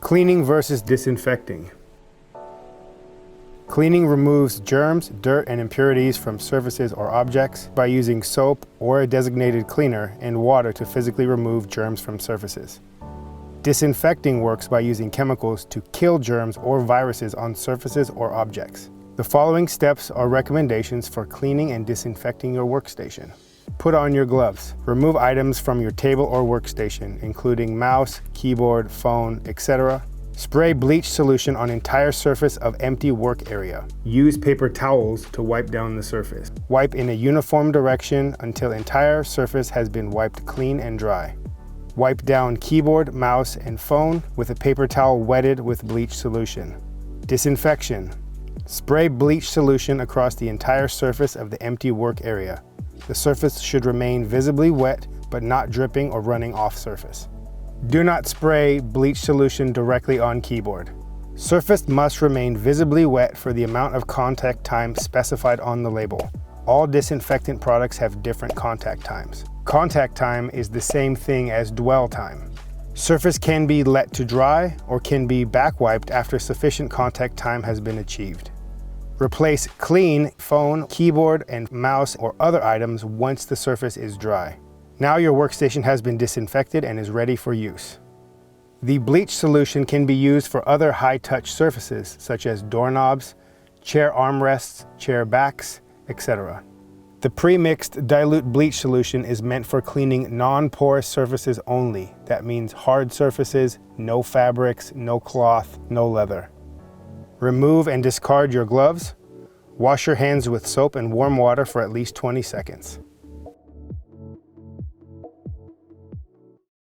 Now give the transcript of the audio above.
Cleaning versus disinfecting. Cleaning removes germs, dirt, and impurities from surfaces or objects by using soap or a designated cleaner and water to physically remove germs from surfaces. Disinfecting works by using chemicals to kill germs or viruses on surfaces or objects. The following steps are recommendations for cleaning and disinfecting your workstation. Put on your gloves. Remove items from your table or workstation, including mouse, keyboard, phone, etc. Spray bleach solution on entire surface of empty work area. Use paper towels to wipe down the surface. Wipe in a uniform direction until entire surface has been wiped clean and dry. Wipe down keyboard, mouse, and phone with a paper towel wetted with bleach solution. Disinfection. Spray bleach solution across the entire surface of the empty work area. The surface should remain visibly wet, but not dripping or running off surface. Do not spray bleach solution directly on keyboard. Surface must remain visibly wet for the amount of contact time specified on the label. All disinfectant products have different contact times. Contact time is the same thing as dwell time. Surface can be let to dry or can be back wiped after sufficient contact time has been achieved. Replace clean phone, keyboard, and mouse or other items once the surface is dry. Now your workstation has been disinfected and is ready for use. The bleach solution can be used for other high-touch surfaces such as doorknobs, chair armrests, chair backs, etc. The pre-mixed dilute bleach solution is meant for cleaning non-porous surfaces only. That means hard surfaces, no fabrics, no cloth, no leather. Remove and discard your gloves. Wash your hands with soap and warm water for at least 20 seconds.